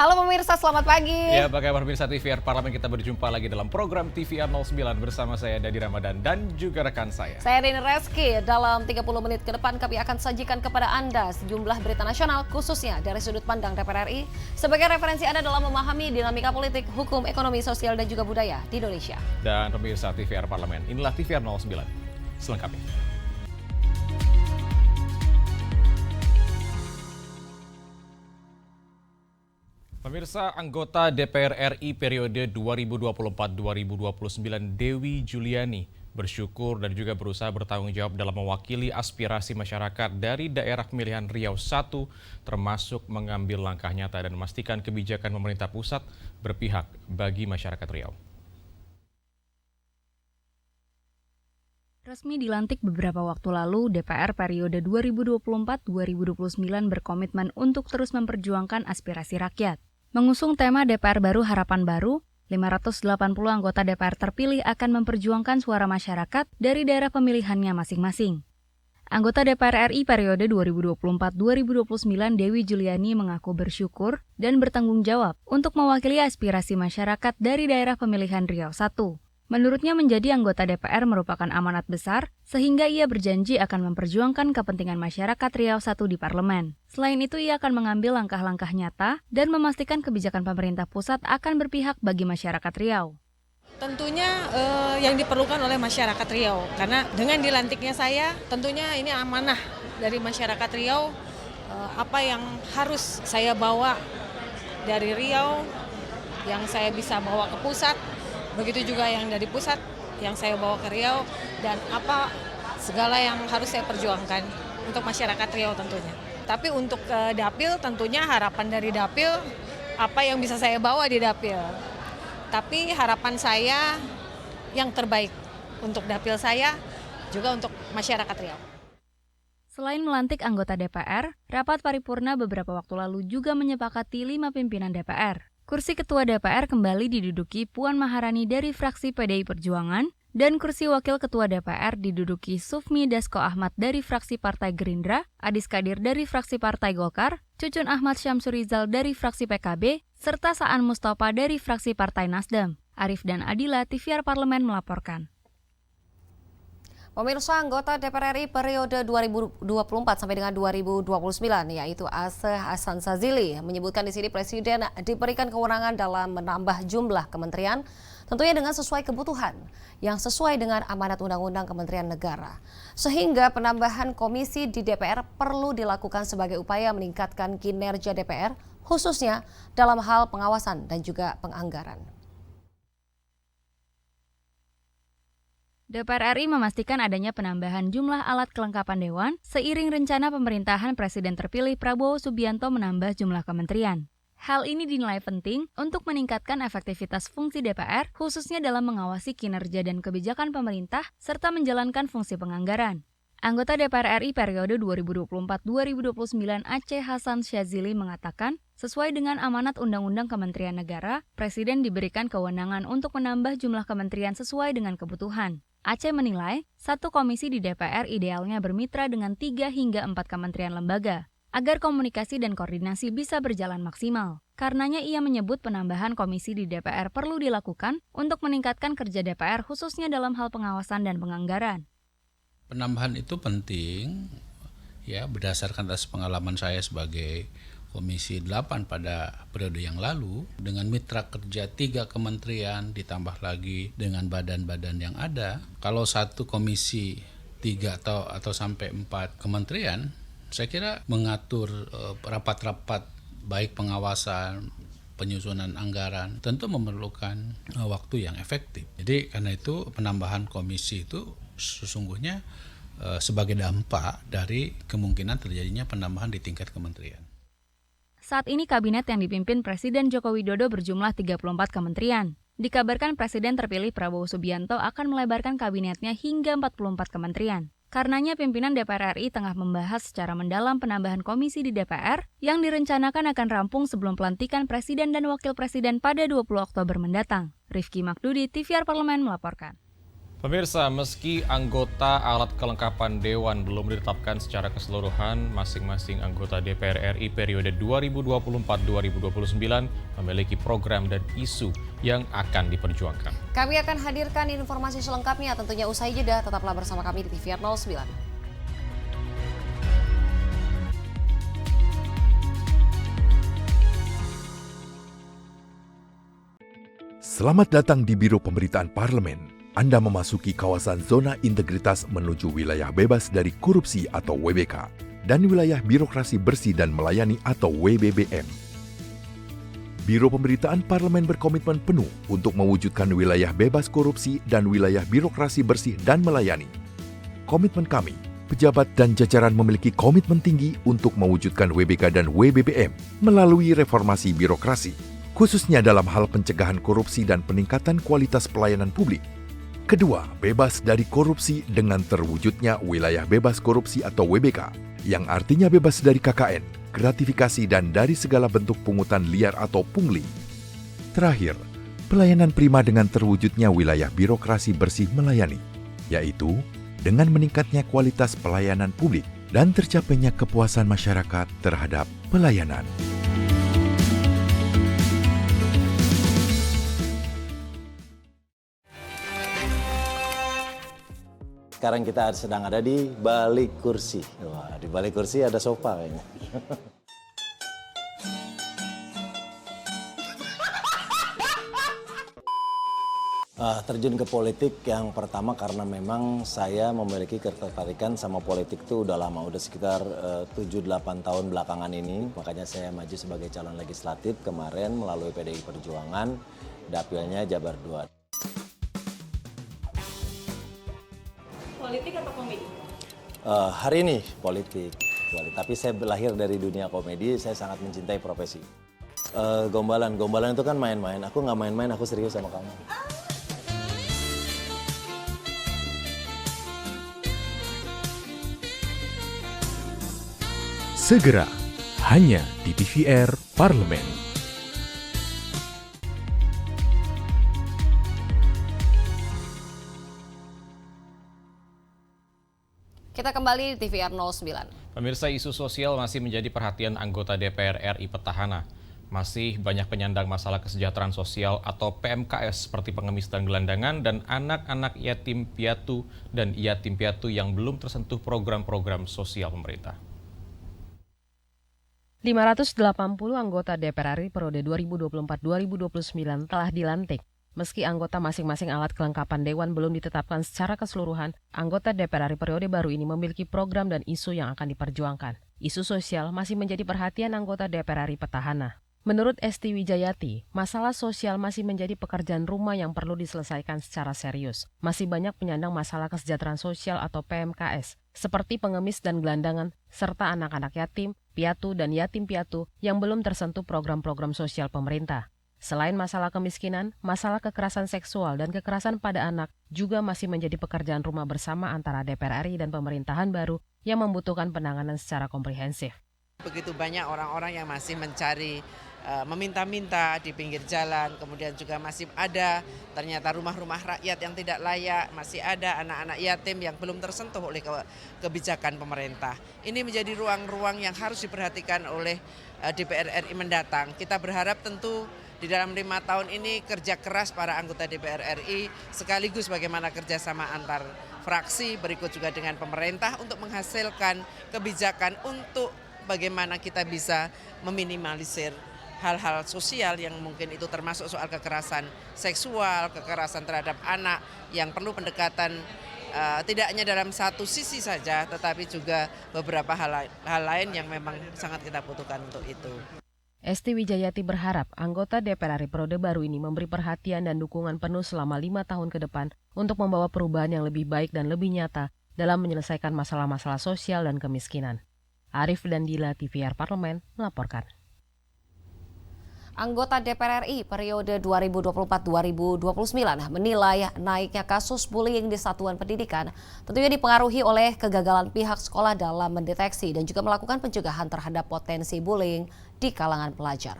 Halo pemirsa, selamat pagi. Ya, apa kabar pemirsa TVR Parlemen? Kita berjumpa lagi dalam program TVR 09 bersama saya Dadi Ramadan dan juga rekan saya. Saya Deni Reski. Dalam 30 menit ke depan kami akan sajikan kepada Anda sejumlah berita nasional khususnya dari sudut pandang DPR RI sebagai referensi Anda dalam memahami dinamika politik, hukum, ekonomi, sosial dan juga budaya di Indonesia. Dan pemirsa TVR Parlemen, inilah TVR 09 selengkapnya. Pemirsa, anggota DPR RI periode 2024-2029 Dewi Juliani bersyukur dan juga berusaha bertanggung jawab dalam mewakili aspirasi masyarakat dari daerah pemilihan Riau I, termasuk mengambil langkah nyata dan memastikan kebijakan pemerintah pusat berpihak bagi masyarakat Riau. Resmi dilantik beberapa waktu lalu, DPR periode 2024-2029 berkomitmen untuk terus memperjuangkan aspirasi rakyat. Mengusung tema DPR Baru Harapan Baru, 580 anggota DPR terpilih akan memperjuangkan suara masyarakat dari daerah pemilihannya masing-masing. Anggota DPR RI periode 2024-2029 Dewi Juliani mengaku bersyukur dan bertanggung jawab untuk mewakili aspirasi masyarakat dari daerah pemilihan Riau I. Menurutnya menjadi anggota DPR merupakan amanat besar, sehingga ia berjanji akan memperjuangkan kepentingan masyarakat Riau I di parlemen. Selain itu, ia akan mengambil langkah-langkah nyata dan memastikan kebijakan pemerintah pusat akan berpihak bagi masyarakat Riau. Tentunya yang diperlukan oleh masyarakat Riau, karena dengan dilantiknya saya, tentunya ini amanah dari masyarakat Riau, apa yang harus saya bawa dari Riau, yang saya bisa bawa ke pusat, begitu juga yang dari pusat yang saya bawa ke Riau, dan apa segala yang harus saya perjuangkan untuk masyarakat Riau tentunya. Tapi untuk Dapil tentunya harapan dari Dapil apa yang bisa saya bawa di Dapil. Tapi harapan saya yang terbaik untuk Dapil saya juga untuk masyarakat Riau. Selain melantik anggota DPR, rapat paripurna beberapa waktu lalu juga menyepakati 5 pimpinan DPR. Kursi Ketua DPR kembali diduduki Puan Maharani dari fraksi PDI Perjuangan dan kursi Wakil Ketua DPR diduduki Sufmi Dasko Ahmad dari fraksi Partai Gerindra, Adis Kadir dari fraksi Partai Golkar, Cucun Ahmad Syamsurizal dari fraksi PKB, serta Saan Mustafa dari fraksi Partai Nasdem. Arif dan Adila, TVR Parlemen melaporkan. Pemirsa, anggota DPR RI periode 2024 sampai dengan 2029 yaitu Aceh Hasan Sazili menyebutkan di sini Presiden diberikan kewenangan dalam menambah jumlah kementerian tentunya dengan sesuai kebutuhan yang sesuai dengan amanat Undang-Undang Kementerian Negara. Sehingga penambahan komisi di DPR perlu dilakukan sebagai upaya meningkatkan kinerja DPR khususnya dalam hal pengawasan dan juga penganggaran. DPR RI memastikan adanya penambahan jumlah alat kelengkapan Dewan seiring rencana pemerintahan Presiden terpilih Prabowo Subianto menambah jumlah kementerian. Hal ini dinilai penting untuk meningkatkan efektivitas fungsi DPR, khususnya dalam mengawasi kinerja dan kebijakan pemerintah, serta menjalankan fungsi penganggaran. Anggota DPR RI periode 2024-2029 Aceh Hasan Syazili mengatakan, sesuai dengan amanat Undang-Undang Kementerian Negara, Presiden diberikan kewenangan untuk menambah jumlah kementerian sesuai dengan kebutuhan. Aceh menilai, satu komisi di DPR idealnya bermitra dengan 3 hingga 4 kementerian lembaga, agar komunikasi dan koordinasi bisa berjalan maksimal. Karenanya ia menyebut penambahan komisi di DPR perlu dilakukan untuk meningkatkan kerja DPR khususnya dalam hal pengawasan dan penganggaran. Penambahan itu penting, ya berdasarkan atas pengalaman saya sebagai Komisi 8 pada periode yang lalu, dengan mitra kerja 3 kementerian ditambah lagi dengan badan-badan yang ada. Kalau satu komisi 3 atau sampai 4 kementerian, saya kira mengatur rapat-rapat baik pengawasan, penyusunan anggaran tentu memerlukan waktu yang efektif. Jadi karena itu penambahan komisi itu sesungguhnya sebagai dampak dari kemungkinan terjadinya penambahan di tingkat kementerian. Saat ini kabinet yang dipimpin Presiden Joko Widodo berjumlah 34 kementerian. Dikabarkan Presiden terpilih Prabowo Subianto akan melebarkan kabinetnya hingga 44 kementerian. Karenanya pimpinan DPR RI tengah membahas secara mendalam penambahan komisi di DPR yang direncanakan akan rampung sebelum pelantikan Presiden dan Wakil Presiden pada 20 Oktober mendatang. Rifki Makdudi, TVR Parlemen melaporkan. Pemirsa, meski anggota alat kelengkapan Dewan belum ditetapkan secara keseluruhan, masing-masing anggota DPR RI periode 2024-2029 memiliki program dan isu yang akan diperjuangkan. Kami akan hadirkan informasi selengkapnya tentunya usai jeda. Tetaplah bersama kami di TVR 09. Selamat datang di Biro Pemberitaan Parlemen. Anda memasuki kawasan zona integritas menuju wilayah bebas dari korupsi atau WBK dan wilayah birokrasi bersih dan melayani atau WBBM. Biro Pemberitaan Parlemen berkomitmen penuh untuk mewujudkan wilayah bebas korupsi dan wilayah birokrasi bersih dan melayani. Komitmen kami, pejabat dan jajaran memiliki komitmen tinggi untuk mewujudkan WBK dan WBBM melalui reformasi birokrasi, khususnya dalam hal pencegahan korupsi dan peningkatan kualitas pelayanan publik. Kedua, bebas dari korupsi dengan terwujudnya wilayah bebas korupsi atau WBK, yang artinya bebas dari KKN, gratifikasi dan dari segala bentuk pungutan liar atau pungli. Terakhir, pelayanan prima dengan terwujudnya wilayah birokrasi bersih melayani, yaitu dengan meningkatnya kualitas pelayanan publik dan tercapainya kepuasan masyarakat terhadap pelayanan. Sekarang kita sedang ada di balik kursi. Wah, di balik kursi ada sofa kayaknya. Terjun ke politik yang pertama karena memang saya memiliki ketertarikan sama politik itu udah lama, udah sekitar 7-8 tahun belakangan ini. Makanya saya maju sebagai calon legislatif kemarin melalui PDI Perjuangan, dapilnya Jabar 2. Politik atau komedi? Hari ini politik, tapi saya lahir dari dunia komedi, saya sangat mencintai profesi. Gombalan itu kan main-main, aku nggak main-main, aku serius sama kamu. Segera, hanya di TVR Parlemen. Kita kembali di TVR 09. Pemirsa, isu sosial masih menjadi perhatian anggota DPR RI petahana. Masih banyak penyandang masalah kesejahteraan sosial atau PMKS seperti pengemis dan gelandangan dan anak-anak yatim piatu dan yatim piatu yang belum tersentuh program-program sosial pemerintah. 580 anggota DPR RI periode 2024-2029 telah dilantik. Meski anggota masing-masing alat kelengkapan Dewan belum ditetapkan secara keseluruhan, anggota DPR RI periode baru ini memiliki program dan isu yang akan diperjuangkan. Isu sosial masih menjadi perhatian anggota DPR RI petahana. Menurut Esti Wijayati, masalah sosial masih menjadi pekerjaan rumah yang perlu diselesaikan secara serius. Masih banyak penyandang masalah kesejahteraan sosial atau PMKS, seperti pengemis dan gelandangan, serta anak-anak yatim, piatu, dan yatim piatu yang belum tersentuh program-program sosial pemerintah. Selain masalah kemiskinan, masalah kekerasan seksual dan kekerasan pada anak juga masih menjadi pekerjaan rumah bersama antara DPR RI dan pemerintahan baru yang membutuhkan penanganan secara komprehensif. Begitu banyak orang-orang yang masih mencari, meminta-minta di pinggir jalan, kemudian juga masih ada ternyata rumah-rumah rakyat yang tidak layak, masih ada anak-anak yatim yang belum tersentuh oleh kebijakan pemerintah. Ini menjadi ruang-ruang yang harus diperhatikan oleh DPR RI mendatang. Kita berharap tentu di dalam 5 tahun ini kerja keras para anggota DPR RI sekaligus bagaimana kerjasama antar fraksi berikut juga dengan pemerintah untuk menghasilkan kebijakan untuk bagaimana kita bisa meminimalisir hal-hal sosial yang mungkin itu termasuk soal kekerasan seksual, kekerasan terhadap anak yang perlu pendekatan tidak hanya dalam satu sisi saja tetapi juga beberapa hal lain yang memang sangat kita butuhkan untuk itu. Esti Wijayati berharap anggota DPR RI periode baru ini memberi perhatian dan dukungan penuh selama 5 tahun ke depan untuk membawa perubahan yang lebih baik dan lebih nyata dalam menyelesaikan masalah-masalah sosial dan kemiskinan. Arif dan Dila, TVR Parlemen, melaporkan. Anggota DPR RI periode 2024-2029 menilai naiknya kasus bullying di satuan pendidikan tentunya dipengaruhi oleh kegagalan pihak sekolah dalam mendeteksi dan juga melakukan pencegahan terhadap potensi bullying di kalangan pelajar.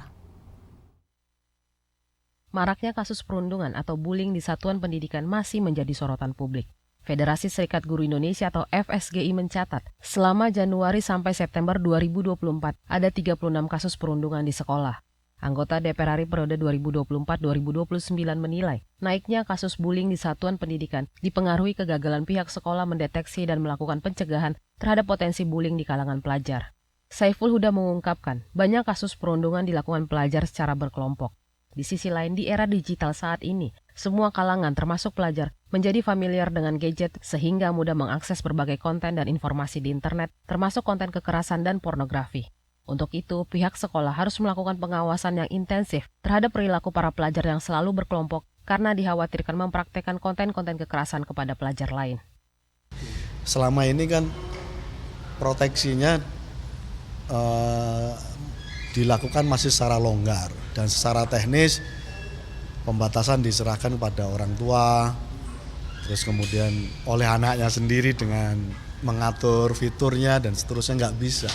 maraknya kasus perundungan atau bullying di satuan pendidikan masih menjadi sorotan publik. Federasi Serikat Guru Indonesia atau FSGI mencatat, selama Januari sampai September 2024 ada 36 kasus perundungan di sekolah. Anggota DPR RI periode 2024-2029 menilai, naiknya kasus bullying di satuan pendidikan dipengaruhi kegagalan pihak sekolah mendeteksi dan melakukan pencegahan terhadap potensi bullying di kalangan pelajar. Saiful Huda mengungkapkan, banyak kasus perundungan dilakukan pelajar secara berkelompok. Di sisi lain, di era digital saat ini, semua kalangan termasuk pelajar menjadi familiar dengan gadget sehingga mudah mengakses berbagai konten dan informasi di internet, termasuk konten kekerasan dan pornografi. Untuk itu, pihak sekolah harus melakukan pengawasan yang intensif terhadap perilaku para pelajar yang selalu berkelompok karena dikhawatirkan mempraktekkan konten-konten kekerasan kepada pelajar lain. Selama ini kan proteksinya dilakukan masih secara longgar dan secara teknis pembatasan diserahkan kepada orang tua, terus kemudian oleh anaknya sendiri dengan mengatur fiturnya dan seterusnya nggak bisa.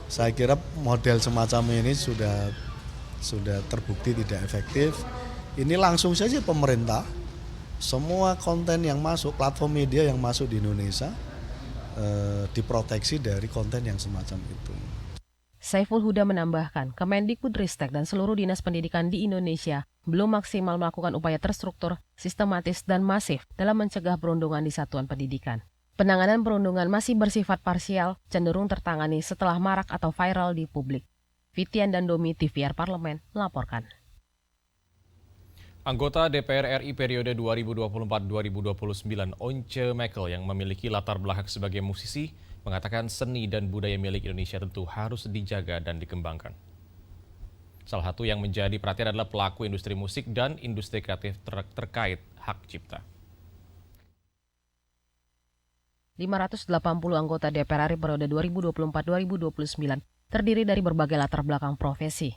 Saya kira model semacam ini sudah terbukti tidak efektif. Ini langsung saja pemerintah, semua konten yang masuk, platform media yang masuk di Indonesia diproteksi dari konten yang semacam itu. Saiful Huda menambahkan, Kemendikbudristek dan seluruh dinas pendidikan di Indonesia belum maksimal melakukan upaya terstruktur, sistematis, dan masif dalam mencegah perundungan di satuan pendidikan. Penanganan perundungan masih bersifat parsial, cenderung tertangani setelah marak atau viral di publik. Fitian dan Domi, TVR Parlemen, melaporkan. Anggota DPR RI periode 2024-2029 Once Mekel yang memiliki latar belakang sebagai musisi mengatakan seni dan budaya milik Indonesia tentu harus dijaga dan dikembangkan. Salah satu yang menjadi perhatian adalah pelaku industri musik dan industri kreatif terkait hak cipta. 580 anggota DPR RI periode 2024-2029 terdiri dari berbagai latar belakang profesi.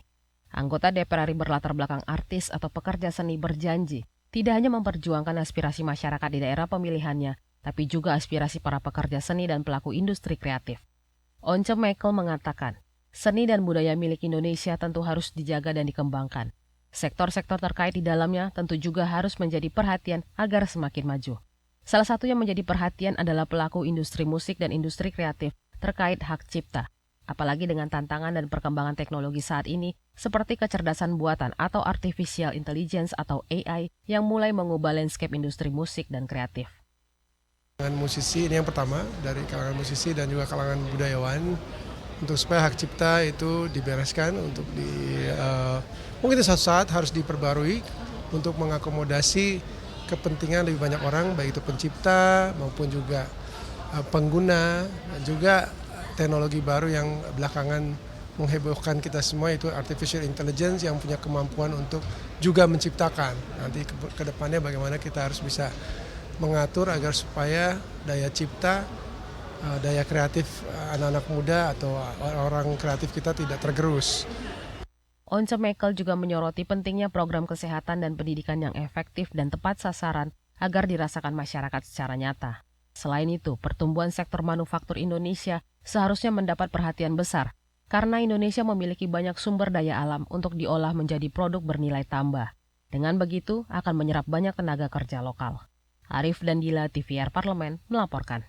Anggota DPR RI berlatar belakang artis atau pekerja seni berjanji tidak hanya memperjuangkan aspirasi masyarakat di daerah pemilihannya, tapi juga aspirasi para pekerja seni dan pelaku industri kreatif. Once Mekel mengatakan, seni dan budaya milik Indonesia tentu harus dijaga dan dikembangkan. Sektor-sektor terkait di dalamnya tentu juga harus menjadi perhatian agar semakin maju. Salah satu yang menjadi perhatian adalah pelaku industri musik dan industri kreatif terkait hak cipta. Apalagi dengan tantangan dan perkembangan teknologi saat ini, seperti kecerdasan buatan atau artificial intelligence atau AI yang mulai mengubah landscape industri musik dan kreatif. Kalangan musisi ini yang pertama, dari kalangan musisi dan juga kalangan budayawan, untuk supaya hak cipta itu dibereskan, untuk mungkin suatu saat harus diperbarui untuk mengakomodasi kepentingan lebih banyak orang, baik itu pencipta maupun juga pengguna, dan juga teknologi baru yang belakangan menghebohkan kita semua, itu artificial intelligence yang punya kemampuan untuk juga menciptakan. Nanti ke depannya bagaimana kita harus bisa mengatur agar supaya daya cipta, daya kreatif anak-anak muda atau orang kreatif kita tidak tergerus. Once Mekel juga menyoroti pentingnya program kesehatan dan pendidikan yang efektif dan tepat sasaran agar dirasakan masyarakat secara nyata. Selain itu, pertumbuhan sektor manufaktur Indonesia seharusnya mendapat perhatian besar karena Indonesia memiliki banyak sumber daya alam untuk diolah menjadi produk bernilai tambah. Dengan begitu, akan menyerap banyak tenaga kerja lokal. Arif dan Dila, TVR Parlemen, melaporkan.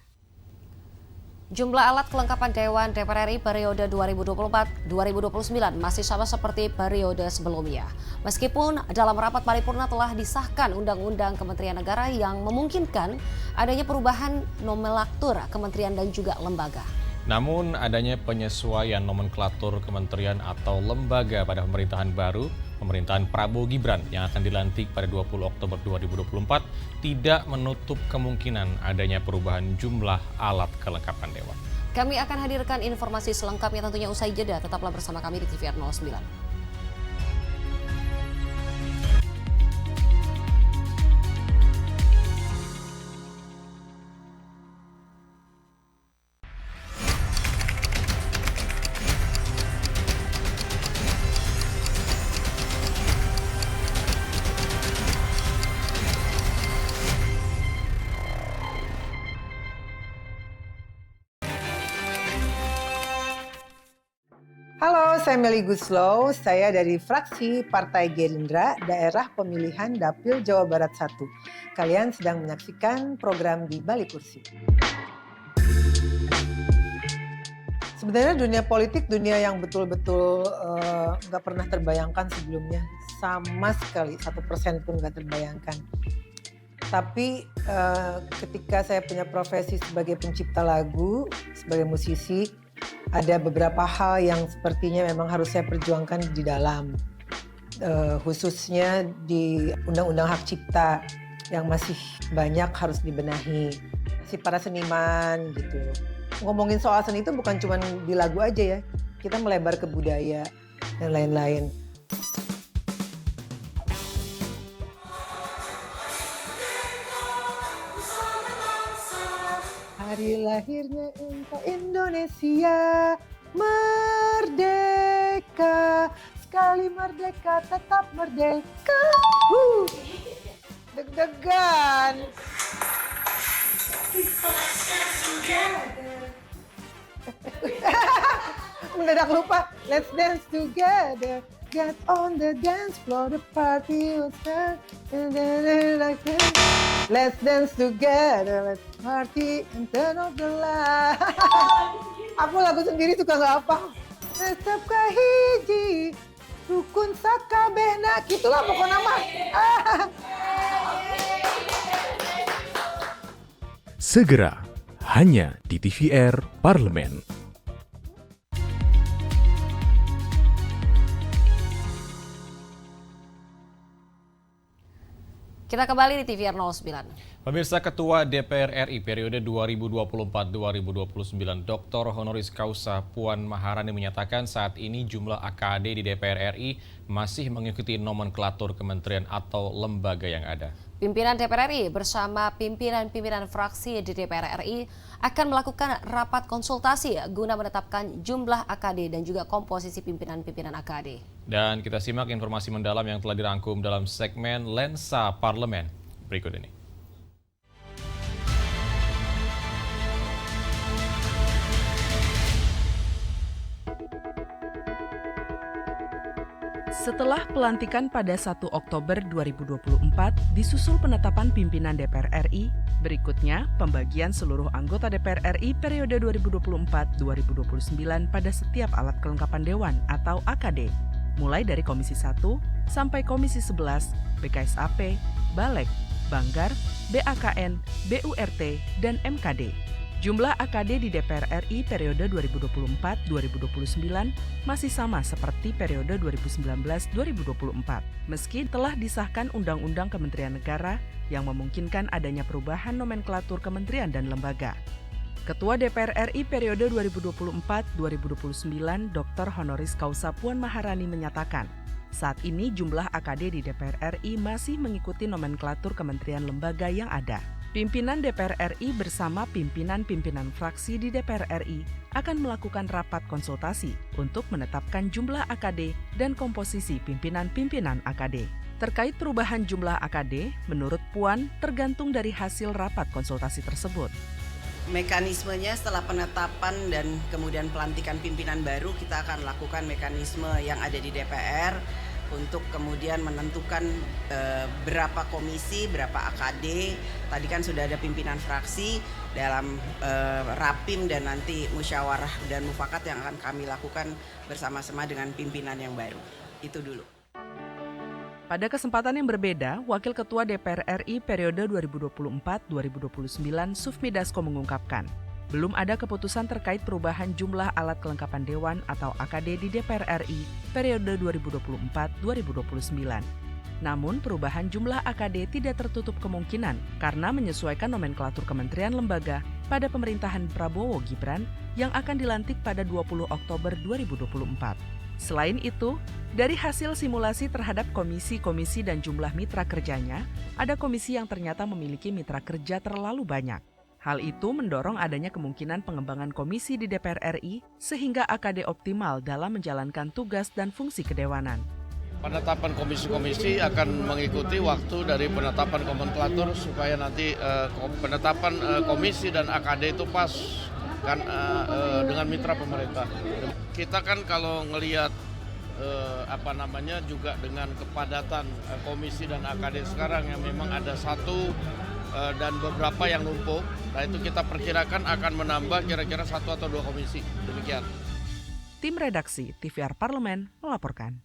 Jumlah alat kelengkapan Dewan DPR RI periode 2024-2029 masih sama seperti periode sebelumnya. Meskipun dalam rapat paripurna telah disahkan Undang-Undang Kementerian Negara yang memungkinkan adanya perubahan nomenklatur kementerian dan juga lembaga. Namun adanya penyesuaian nomenklatur kementerian atau lembaga pada pemerintahan baru, pemerintahan Prabowo Gibran yang akan dilantik pada 20 Oktober 2024 tidak menutup kemungkinan adanya perubahan jumlah alat kelengkapan dewan. Kami akan hadirkan informasi selengkapnya tentunya usai jeda. Tetaplah bersama kami di TVR 09. saya Meli Guslow, saya dari fraksi Partai Gerindra, daerah pemilihan Dapil Jawa Barat 1. Kalian sedang menyaksikan program Di Balik Kursi. Sebenarnya dunia politik, dunia yang betul-betul nggak pernah terbayangkan sebelumnya. Sama sekali, 1% pun nggak terbayangkan. Tapi ketika saya punya profesi sebagai pencipta lagu, sebagai musisi, ada beberapa hal yang sepertinya memang harus saya perjuangkan di dalam. Khususnya di Undang-Undang Hak Cipta yang masih banyak harus dibenahi. Si para seniman gitu. Ngomongin soal seni itu bukan cuma di lagu aja ya. Kita melebar ke budaya dan lain-lain. Hari lahirnya engkau Indonesia, merdeka, sekali merdeka tetap merdeka. Deg-degan. Mendadak lupa. Let's dance together. Get on the dance floor, the party will start. Like this. Let's dance together, let's party and turn off the light. Aku lagu sendiri suka nggak apa. Tetap kahiji, rukun sakabehna, gitulah pokoknya mah. Segera, hanya di TVR Parlemen. Kita kembali di TVR 09. Pemirsa, Ketua DPR RI periode 2024-2029 Dr. Honoris Causa Puan Maharani menyatakan saat ini jumlah AKD di DPR RI masih mengikuti nomenklatur kementerian atau lembaga yang ada. Pimpinan DPR RI bersama pimpinan-pimpinan fraksi di DPR RI akan melakukan rapat konsultasi guna menetapkan jumlah AKD dan juga komposisi pimpinan-pimpinan AKD. Dan kita simak informasi mendalam yang telah dirangkum dalam segmen Lensa Parlemen berikut ini. Setelah pelantikan pada 1 Oktober 2024, disusul penetapan pimpinan DPR RI, berikutnya pembagian seluruh anggota DPR RI periode 2024-2029 pada setiap alat kelengkapan Dewan atau AKD, mulai dari Komisi 1 sampai Komisi 11, BKSAP, Balek, Banggar, BAKN, BURT, dan MKD. Jumlah AKD di DPR RI periode 2024-2029 masih sama seperti periode 2019-2024, meski telah disahkan Undang-Undang Kementerian Negara yang memungkinkan adanya perubahan nomenklatur kementerian dan lembaga. Ketua DPR RI periode 2024-2029 Dr. Honoris Causa Puan Maharani menyatakan, saat ini jumlah AKD di DPR RI masih mengikuti nomenklatur kementerian lembaga yang ada. Pimpinan DPR RI bersama pimpinan-pimpinan fraksi di DPR RI akan melakukan rapat konsultasi untuk menetapkan jumlah AKD dan komposisi pimpinan-pimpinan AKD. Terkait perubahan jumlah AKD, menurut Puan tergantung dari hasil rapat konsultasi tersebut. Mekanismenya setelah penetapan dan kemudian pelantikan pimpinan baru, kita akan lakukan mekanisme yang ada di DPR untuk kemudian menentukan berapa komisi, berapa AKD. Tadi kan sudah ada pimpinan fraksi dalam rapim dan nanti musyawarah dan mufakat yang akan kami lakukan bersama-sama dengan pimpinan yang baru. Itu dulu. Pada kesempatan yang berbeda, Wakil Ketua DPR RI periode 2024-2029 Sufmi Dasko mengungkapkan, belum ada keputusan terkait perubahan jumlah alat kelengkapan Dewan atau AKD di DPR RI periode 2024-2029. Namun, perubahan jumlah AKD tidak tertutup kemungkinan karena menyesuaikan nomenklatur kementerian lembaga pada pemerintahan Prabowo Gibran yang akan dilantik pada 20 Oktober 2024. Selain itu, dari hasil simulasi terhadap komisi-komisi dan jumlah mitra kerjanya, ada komisi yang ternyata memiliki mitra kerja terlalu banyak. Hal itu mendorong adanya kemungkinan pengembangan komisi di DPR RI sehingga AKD optimal dalam menjalankan tugas dan fungsi kedewanan. Penetapan komisi-komisi akan mengikuti waktu dari penetapan nomenklatur supaya nanti penetapan komisi dan AKD itu pas kan dengan mitra pemerintah. Kita kan kalau ngelihat juga dengan kepadatan komisi dan AKD sekarang yang memang ada satu dan beberapa yang numpuk. Nah itu kita perkirakan akan menambah kira-kira 1 atau 2 komisi. Demikian. Tim redaksi TVR Parlemen melaporkan.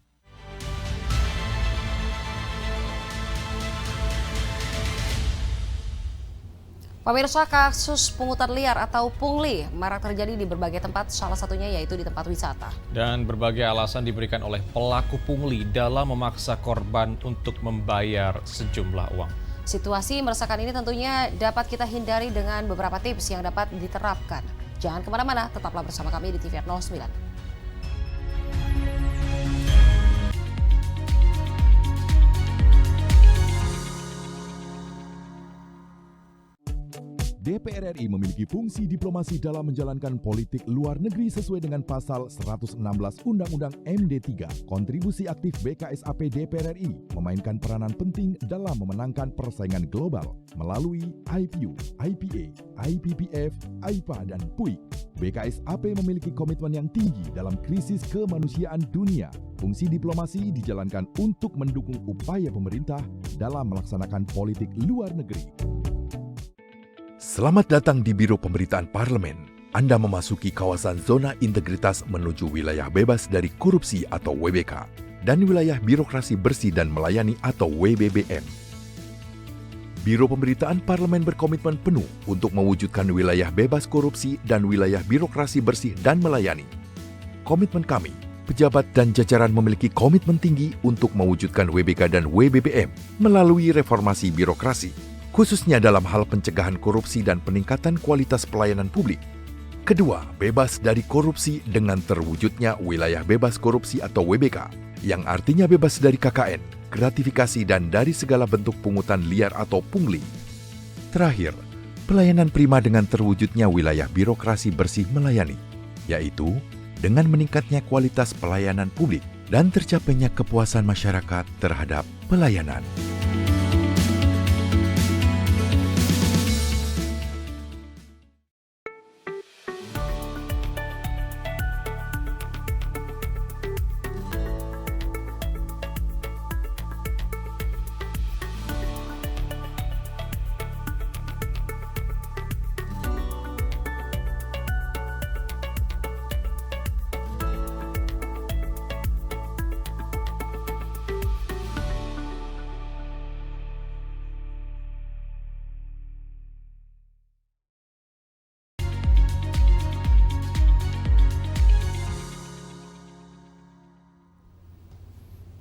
Pemirsa, kasus pungutan liar atau pungli marak terjadi di berbagai tempat, salah satunya yaitu di tempat wisata. Dan berbagai alasan diberikan oleh pelaku pungli dalam memaksa korban untuk membayar sejumlah uang. Situasi meresahkan ini tentunya dapat kita hindari dengan beberapa tips yang dapat diterapkan. Jangan kemana-mana, tetaplah bersama kami di TVR 09. DPR RI memiliki fungsi diplomasi dalam menjalankan politik luar negeri sesuai dengan pasal 116 Undang-Undang MD3. Kontribusi aktif BKSAP DPR RI memainkan peranan penting dalam memenangkan persaingan global melalui IPU, IPA, IPPF, IPA, dan PUIK. BKSAP memiliki komitmen yang tinggi dalam krisis kemanusiaan dunia. Fungsi diplomasi dijalankan untuk mendukung upaya pemerintah dalam melaksanakan politik luar negeri. Selamat datang di Biro Pemberitaan Parlemen. Anda memasuki kawasan zona integritas menuju wilayah bebas dari korupsi atau WBK dan wilayah birokrasi bersih dan melayani atau WBBM. Biro Pemberitaan Parlemen berkomitmen penuh untuk mewujudkan wilayah bebas korupsi dan wilayah birokrasi bersih dan melayani. Komitmen kami, pejabat dan jajaran memiliki komitmen tinggi untuk mewujudkan WBK dan WBBM melalui reformasi birokrasi, khususnya dalam hal pencegahan korupsi dan peningkatan kualitas pelayanan publik. Kedua, bebas dari korupsi dengan terwujudnya wilayah bebas korupsi atau WBK, yang artinya bebas dari KKN, gratifikasi dan dari segala bentuk pungutan liar atau pungli. Terakhir, pelayanan prima dengan terwujudnya wilayah birokrasi bersih melayani, yaitu dengan meningkatnya kualitas pelayanan publik dan tercapainya kepuasan masyarakat terhadap pelayanan.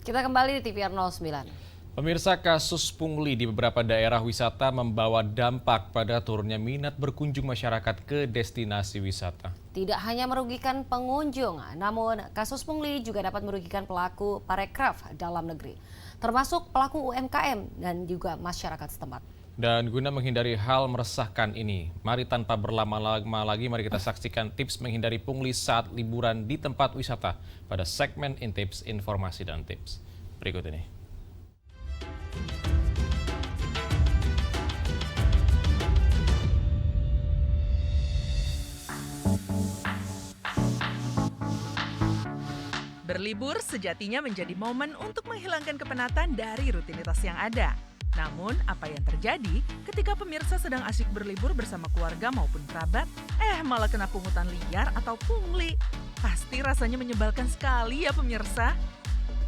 Kita kembali di TVR 09. Pemirsa, kasus pungli di beberapa daerah wisata membawa dampak pada turunnya minat berkunjung masyarakat ke destinasi wisata. Tidak hanya merugikan pengunjung, namun kasus pungli juga dapat merugikan pelaku parekraf dalam negeri, termasuk pelaku UMKM dan juga masyarakat setempat. Dan guna menghindari hal meresahkan ini, mari tanpa berlama-lama lagi, mari kita saksikan tips menghindari pungli saat liburan di tempat wisata pada segmen Intips, Informasi dan Tips. Berikut ini. Berlibur sejatinya menjadi momen untuk menghilangkan kepenatan dari rutinitas yang ada. Namun, apa yang terjadi ketika pemirsa sedang asyik berlibur bersama keluarga maupun kerabat, malah kena pungutan liar atau pungli? Pasti rasanya menyebalkan sekali ya pemirsa.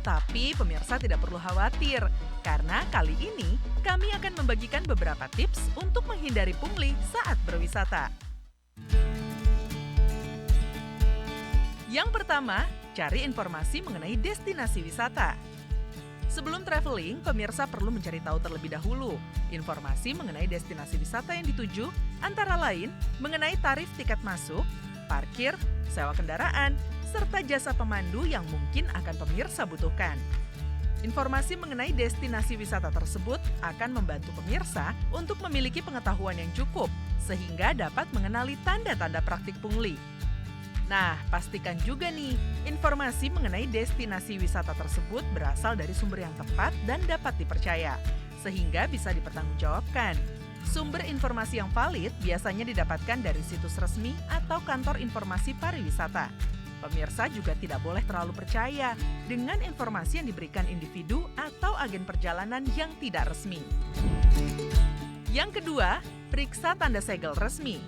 Tapi pemirsa tidak perlu khawatir, karena kali ini kami akan membagikan beberapa tips untuk menghindari pungli saat berwisata. Yang pertama, cari informasi mengenai destinasi wisata. Sebelum traveling, pemirsa perlu mencari tahu terlebih dahulu informasi mengenai destinasi wisata yang dituju, antara lain mengenai tarif tiket masuk, parkir, sewa kendaraan, serta jasa pemandu yang mungkin akan pemirsa butuhkan. Informasi mengenai destinasi wisata tersebut akan membantu pemirsa untuk memiliki pengetahuan yang cukup, sehingga dapat mengenali tanda-tanda praktik pungli. Nah, pastikan juga nih, informasi mengenai destinasi wisata tersebut berasal dari sumber yang tepat dan dapat dipercaya, sehingga bisa dipertanggungjawabkan. Sumber informasi yang valid biasanya didapatkan dari situs resmi atau kantor informasi pariwisata. Pemirsa juga tidak boleh terlalu percaya dengan informasi yang diberikan individu atau agen perjalanan yang tidak resmi. Yang kedua, periksa tanda segel resmi.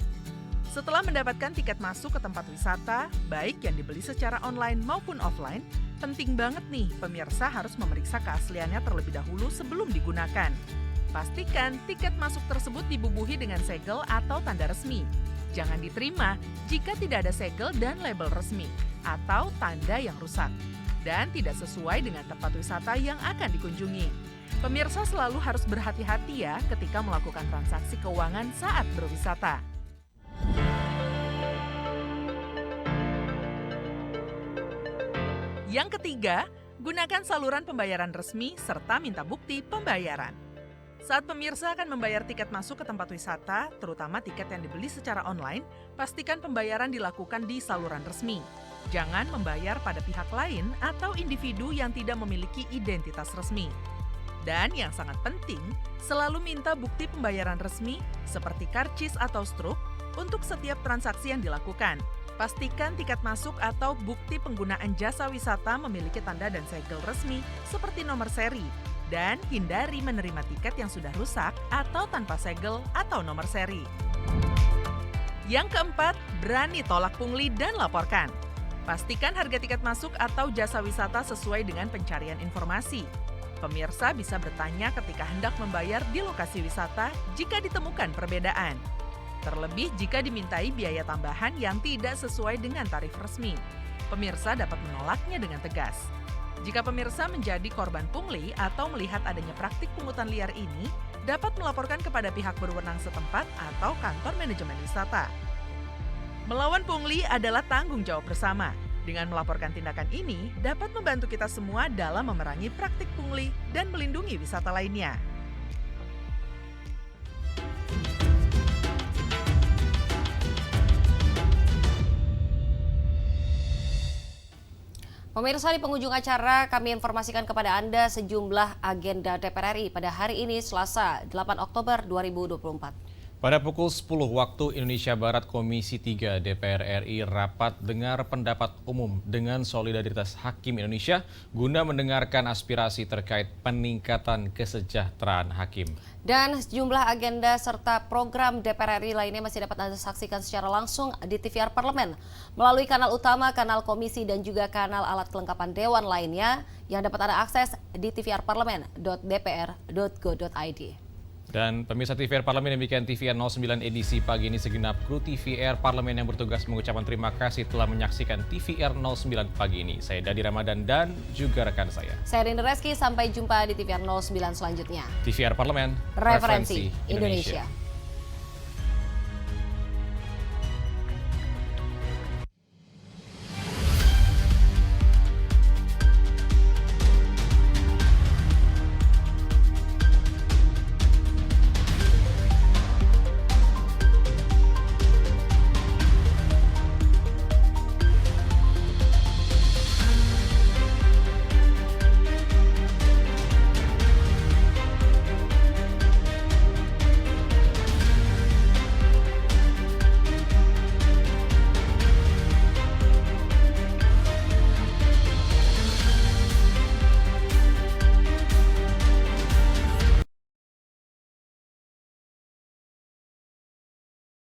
Setelah mendapatkan tiket masuk ke tempat wisata, baik yang dibeli secara online maupun offline, penting banget nih pemirsa harus memeriksa keasliannya terlebih dahulu sebelum digunakan. Pastikan tiket masuk tersebut dibubuhi dengan segel atau tanda resmi. Jangan diterima jika tidak ada segel dan label resmi atau tanda yang rusak dan tidak sesuai dengan tempat wisata yang akan dikunjungi. Pemirsa selalu harus berhati-hati ya ketika melakukan transaksi keuangan saat berwisata. Yang ketiga, gunakan saluran pembayaran resmi serta minta bukti pembayaran. Saat pemirsa akan membayar tiket masuk ke tempat wisata, terutama tiket yang dibeli secara online, pastikan pembayaran dilakukan di saluran resmi. Jangan membayar pada pihak lain atau individu yang tidak memiliki identitas resmi. Dan yang sangat penting, selalu minta bukti pembayaran resmi seperti karcis atau struk untuk setiap transaksi yang dilakukan. Pastikan tiket masuk atau bukti penggunaan jasa wisata memiliki tanda dan segel resmi seperti nomor seri. Dan hindari menerima tiket yang sudah rusak atau tanpa segel atau nomor seri. Yang keempat, berani tolak pungli dan laporkan. Pastikan harga tiket masuk atau jasa wisata sesuai dengan pencarian informasi. Pemirsa bisa bertanya ketika hendak membayar di lokasi wisata jika ditemukan perbedaan. Terlebih jika dimintai biaya tambahan yang tidak sesuai dengan tarif resmi. Pemirsa dapat menolaknya dengan tegas. Jika pemirsa menjadi korban pungli atau melihat adanya praktik pungutan liar ini, dapat melaporkan kepada pihak berwenang setempat atau kantor manajemen wisata. Melawan pungli adalah tanggung jawab bersama. Dengan melaporkan tindakan ini, dapat membantu kita semua dalam memerangi praktik pungli dan melindungi wisata lainnya. Pemirsa, di penghujung acara kami informasikan kepada Anda sejumlah agenda DPR RI pada hari ini Selasa 8 Oktober 2024. Pada pukul 10 waktu Indonesia Barat, Komisi 3 DPR RI rapat dengar pendapat umum dengan Solidaritas Hakim Indonesia guna mendengarkan aspirasi terkait peningkatan kesejahteraan hakim. Dan sejumlah agenda serta program DPR RI lainnya masih dapat Anda saksikan secara langsung di TVR Parlemen melalui kanal utama, kanal komisi, dan juga kanal alat kelengkapan dewan lainnya yang dapat Anda akses di tvr.dpr.go.id. Dan pemirsa TVR Parlemen, demikian TVR 09 edisi pagi ini. Segenap kru TVR Parlemen yang bertugas mengucapkan terima kasih telah menyaksikan TVR 09 pagi ini. Saya Dadi Ramadan dan juga rekan saya. Saya Rinda Reski, sampai jumpa di TVR 09 selanjutnya. TVR Parlemen, Referensi Indonesia.